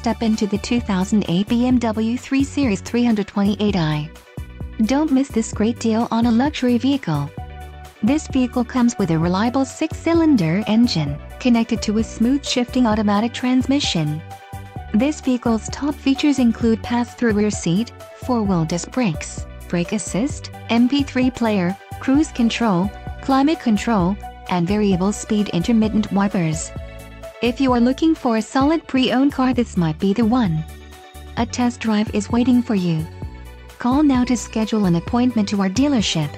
step into the 2008 BMW 3 Series 328i. Don't miss this great deal on a luxury vehicle. This vehicle comes with a reliable 6-cylinder engine, connected to a smooth shifting automatic transmission. This vehicle's top features include pass-through rear seat, 4-wheel disc brakes, brake assist, MP3 player, cruise control, climate control, and variable speed intermittent wipers. If you are looking for a solid pre-owned car, this might be the one. A test drive is waiting for you. Call now to schedule an appointment to our dealership.